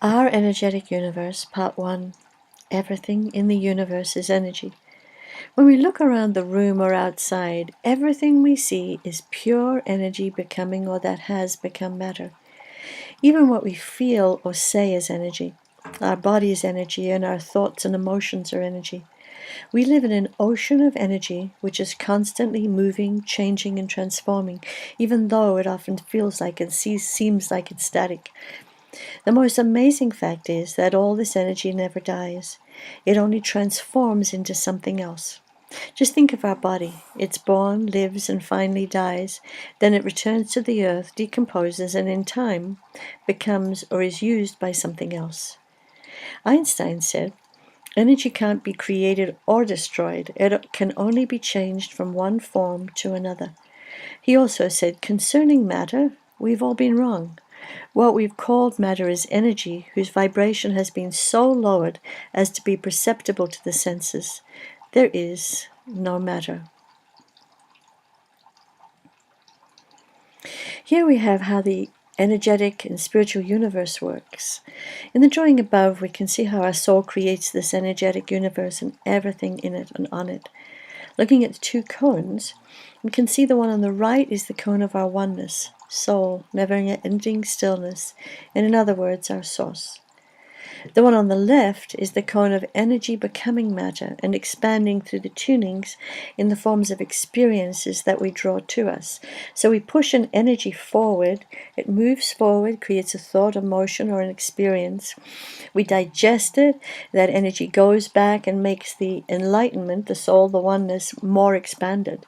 Our energetic universe, part 1. Everything in the universe is energy. When we look around the room or outside, everything we see is pure energy becoming or that has become matter. Even what we feel or say is energy. Our body is energy, and our thoughts and emotions are energy. We live in an ocean of energy which is constantly moving, changing, and transforming, even though it often feels like and seems like it's static. The most amazing fact is that all this energy never dies. It only transforms into something else. Just think of our body. It's born, lives, and finally dies. Then it returns to the earth, decomposes, and in time becomes or is used by something else. Einstein said, energy can't be created or destroyed. It can only be changed from one form to another. He also said, concerning matter, we've all been wrong. What we've called matter is energy whose vibration has been so lowered as to be perceptible to the senses. There is no matter. Here we have how the energetic and spiritual universe works. In the drawing above, we can see how our soul creates this energetic universe and everything in it and on it. Looking at the two cones, we can see the one on the right is the cone of our oneness, soul, never-ending stillness, and in other words, our source. The one on the left is the cone of energy becoming matter and expanding through the tunings in the forms of experiences that we draw to us. So we push an energy forward, it moves forward, creates a thought, emotion, or an experience. We digest it, that energy goes back and makes the enlightenment, the soul, the oneness, more expanded.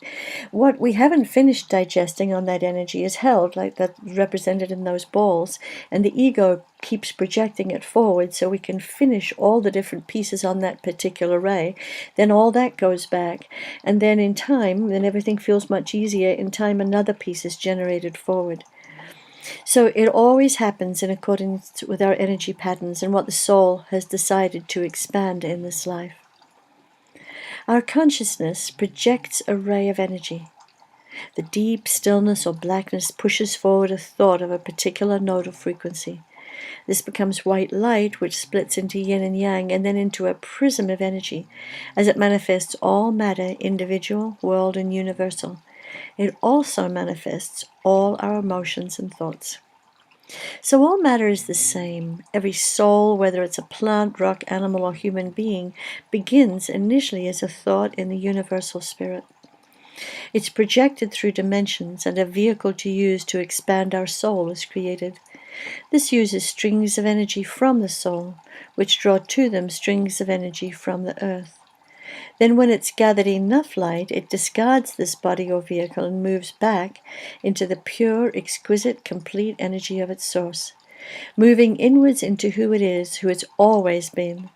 What we haven't finished digesting on that energy is held, like that represented in those balls, and the ego keeps projecting it forward so we can finish all the different pieces on that particular ray. Then all that goes back, and then in time, then everything feels much easier. In time, another piece is generated forward. So it always happens in accordance with our energy patterns and what the soul has decided to expand in this life. Our consciousness projects a ray of energy. The deep stillness or blackness pushes forward a thought of a particular note of frequency. This becomes white light, which splits into yin and yang, and then into a prism of energy, as it manifests all matter, individual, world, and universal. It also manifests all our emotions and thoughts. So all matter is the same. Every soul, whether it's a plant, rock, animal, or human being, begins initially as a thought in the universal spirit. It's projected through dimensions, and a vehicle to use to expand our soul is created. This uses strings of energy from the soul, which draw to them strings of energy from the earth. Then when it's gathered enough light, it discards this body or vehicle and moves back into the pure, exquisite, complete energy of its source, moving inwards into who it is, who it's always been.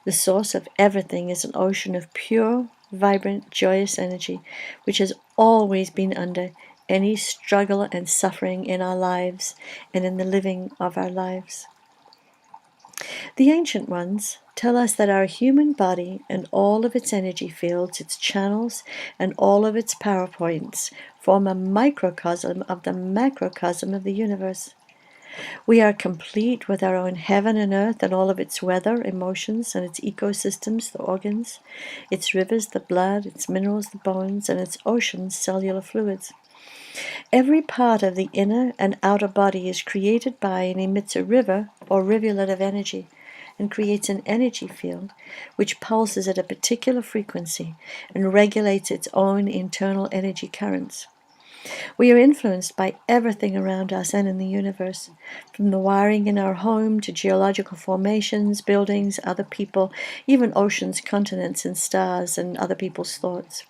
The source of everything is an ocean of pure, vibrant, joyous energy, which has always been under any struggle and suffering in our lives and in the living of our lives. The ancient ones tell us that our human body and all of its energy fields, its channels, and all of its power points form a microcosm of the macrocosm of the universe. We are complete with our own heaven and earth and all of its weather, emotions, and its ecosystems, the organs, its rivers, the blood, its minerals, the bones, and its oceans, cellular fluids. Every part of the inner and outer body is created by and emits a river or rivulet of energy and creates an energy field which pulses at a particular frequency and regulates its own internal energy currents. We are influenced by everything around us and in the universe, from the wiring in our home to geological formations, buildings, other people, even oceans, continents, and stars, and other people's thoughts.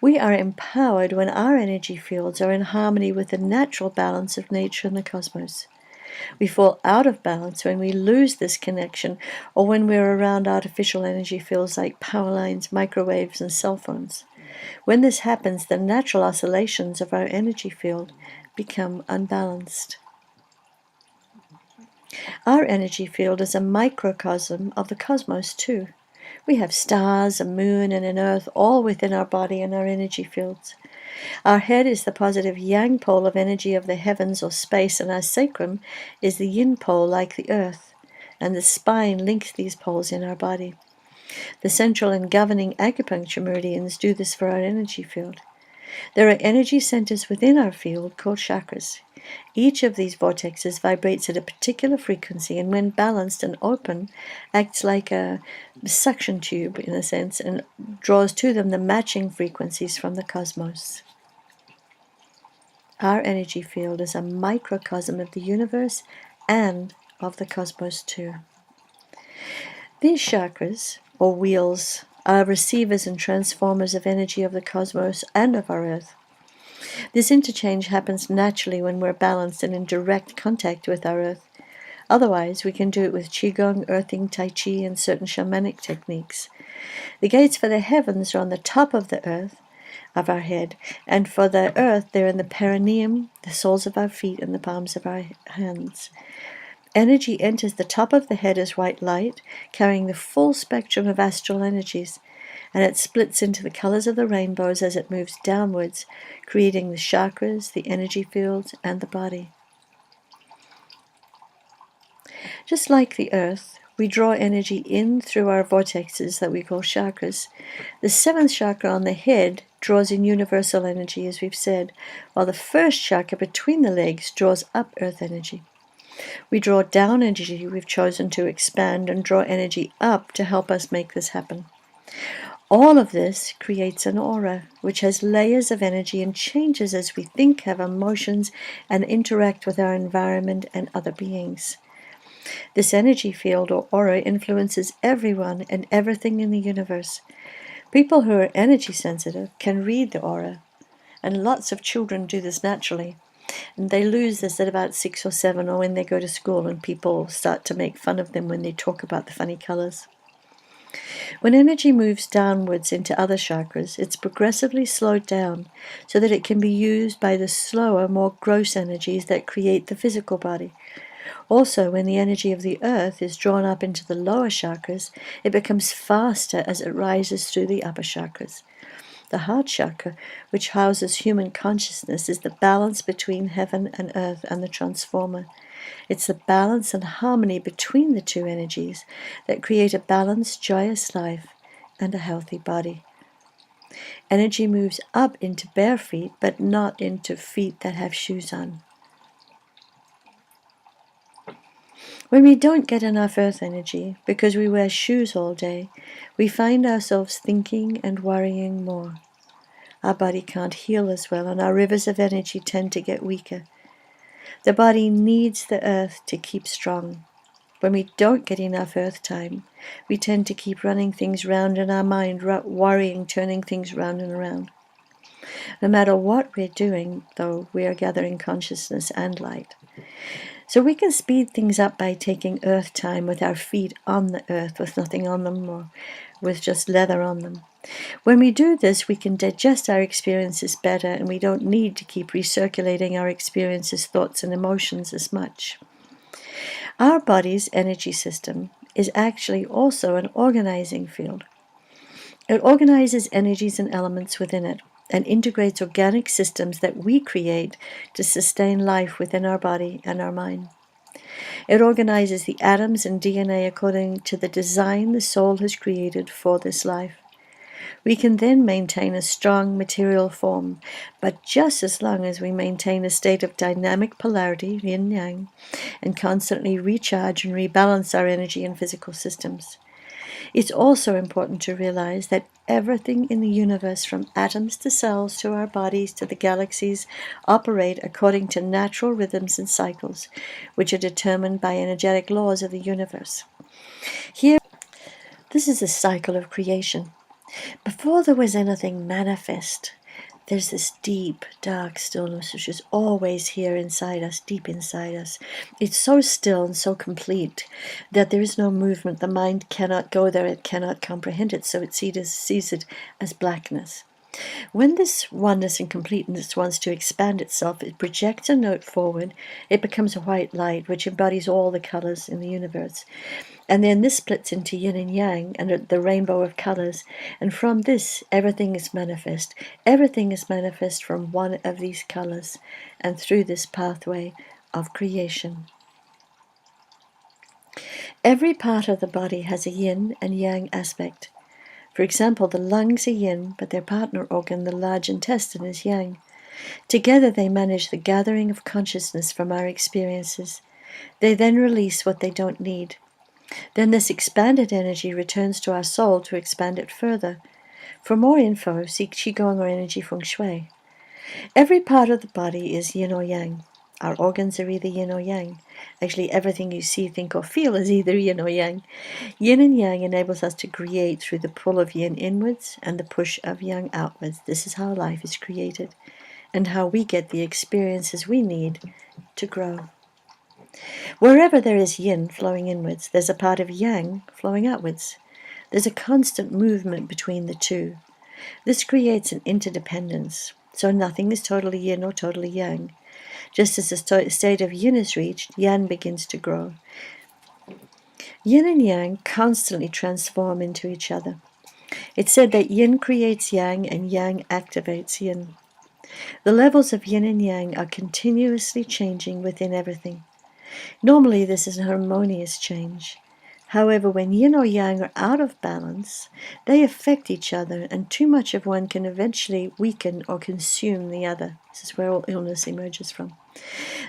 We are empowered when our energy fields are in harmony with the natural balance of nature and the cosmos. We fall out of balance when we lose this connection or when we're around artificial energy fields like power lines, microwaves, and cell phones. When this happens, the natural oscillations of our energy field become unbalanced. Our energy field is a microcosm of the cosmos too. We have stars, a moon, and an earth all within our body and our energy fields. Our head is the positive yang pole of energy of the heavens or space, and our sacrum is the yin pole like the earth. and the spine links these poles in our body. The central and governing acupuncture meridians do this for our energy field. There are energy centers within our field called chakras. Each of these vortexes vibrates at a particular frequency, and when balanced and open, acts like a suction tube, in a sense, and draws to them the matching frequencies from the cosmos. Our energy field is a microcosm of the universe and of the cosmos too. These chakras, or wheels, are receivers and transformers of energy of the cosmos and of our Earth. This interchange happens naturally when we're balanced and in direct contact with our Earth. Otherwise, we can do it with Qigong, earthing, Tai Chi, and certain shamanic techniques. The gates for the heavens are on the top of the Earth, of our head, and for the Earth, they're in the perineum, the soles of our feet, and the palms of our hands. Energy enters the top of the head as white light, carrying the full spectrum of astral energies, and it splits into the colors of the rainbows as it moves downwards, creating the chakras, the energy fields, and the body. Just like the Earth, we draw energy in through our vortexes that we call chakras. The seventh chakra on the head draws in universal energy, as we've said, while the first chakra between the legs draws up Earth energy. We draw down energy we've chosen to expand and draw energy up to help us make this happen. All of this creates an aura, which has layers of energy and changes as we think, have emotions, and interact with our environment and other beings. This energy field or aura influences everyone and everything in the universe. People who are energy sensitive can read the aura, and lots of children do this naturally. And they lose this at about 6 or 7, or when they go to school and people start to make fun of them when they talk about the funny colors. When energy moves downwards into other chakras, it's progressively slowed down so that it can be used by the slower, more gross energies that create the physical body. Also, when the energy of the earth is drawn up into the lower chakras, it becomes faster as it rises through the upper chakras. The heart chakra, which houses human consciousness, is the balance between heaven and earth and the transformer. It's the balance and harmony between the two energies that create a balanced, joyous life and a healthy body. Energy moves up into bare feet, but not into feet that have shoes on. When we don't get enough earth energy because we wear shoes all day, we find ourselves thinking and worrying more. Our body can't heal as well, and our rivers of energy tend to get weaker. The body needs the earth to keep strong. When we don't get enough earth time, we tend to keep running things round in our mind, worrying, turning things round and around. No matter what we're doing, though, we are gathering consciousness and light. So we can speed things up by taking earth time with our feet on the earth, with nothing on them, or with just leather on them. When we do this, we can digest our experiences better, and we don't need to keep recirculating our experiences, thoughts, and emotions as much. Our body's energy system is actually also an organizing field. It organizes energies and elements within it and integrates organic systems that we create to sustain life within our body and our mind. It organizes the atoms and DNA according to the design the soul has created for this life. We can then maintain a strong material form, but just as long as we maintain a state of dynamic polarity, yin yang, and constantly recharge and rebalance our energy and physical systems. It's also important to realize that everything in the universe, from atoms to cells to our bodies to the galaxies, operate according to natural rhythms and cycles, which are determined by energetic laws of the universe. Here, this is a cycle of creation. Before there was anything manifest, there's this deep, dark stillness which is always here inside us, deep inside us. It's so still and so complete that there is no movement. The mind cannot go there. It cannot comprehend it, so it sees it as blackness. When this oneness and completeness wants to expand itself, it projects a note forward. It becomes a white light, which embodies all the colors in the universe. And then this splits into yin and yang and the rainbow of colors. And from this, everything is manifest. Everything is manifest from one of these colors and through this pathway of creation. Every part of the body has a yin and yang aspect. For example, the lungs are yin, but their partner organ, the large intestine, is yang. Together they manage the gathering of consciousness from our experiences. They then release what they don't need. Then this expanded energy returns to our soul to expand it further. For more info, see Qigong or Energy Feng Shui. Every part of the body is yin or yang. Our organs are either yin or yang. Actually, everything you see, think, or feel is either yin or yang. Yin and yang enables us to create through the pull of yin inwards and the push of yang outwards. This is how life is created and how we get the experiences we need to grow. Wherever there is yin flowing inwards, there's a part of yang flowing outwards. There's a constant movement between the two. This creates an interdependence, so nothing is totally yin or totally yang. Just as the state of yin is reached, yang begins to grow. Yin and yang constantly transform into each other. It's said that yin creates yang and yang activates yin. The levels of yin and yang are continuously changing within everything. Normally, this is a harmonious change. However, when yin or yang are out of balance, they affect each other, and too much of one can eventually weaken or consume the other. This is where all illness emerges from.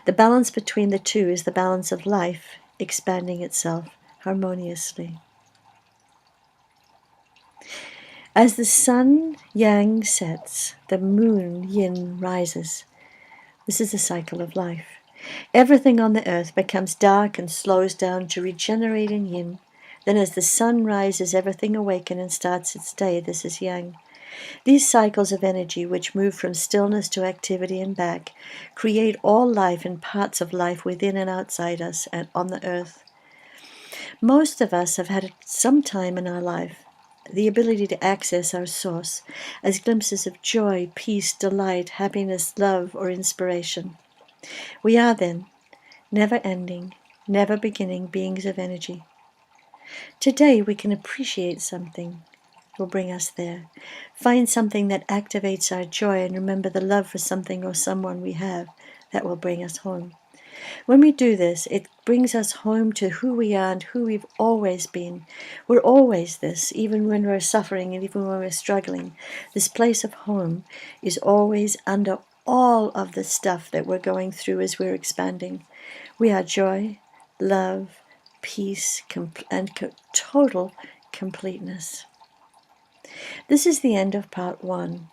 The balance between the two is the balance of life expanding itself harmoniously. As the sun yang sets, the moon yin rises. This is the cycle of life. Everything on the earth becomes dark and slows down to regenerate in yin. Then as the sun rises, everything awakens and starts its day. This is yang. These cycles of energy, which move from stillness to activity and back, create all life and parts of life within and outside us and on the earth. Most of us have had some time in our life the ability to access our source as glimpses of joy, peace, delight, happiness, love, or inspiration. We are then never-ending, never-beginning beings of energy. Today we can appreciate something that will bring us there. Find something that activates our joy and remember the love for something or someone we have that will bring us home. When we do this, it brings us home to who we are and who we've always been. We're always this, even when we're suffering and even when we're struggling. This place of home is always under all of the stuff that we're going through as we're expanding. We are joy, love, peace, and total completeness. This is the end of part 1.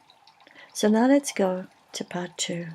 So now let's go to part 2.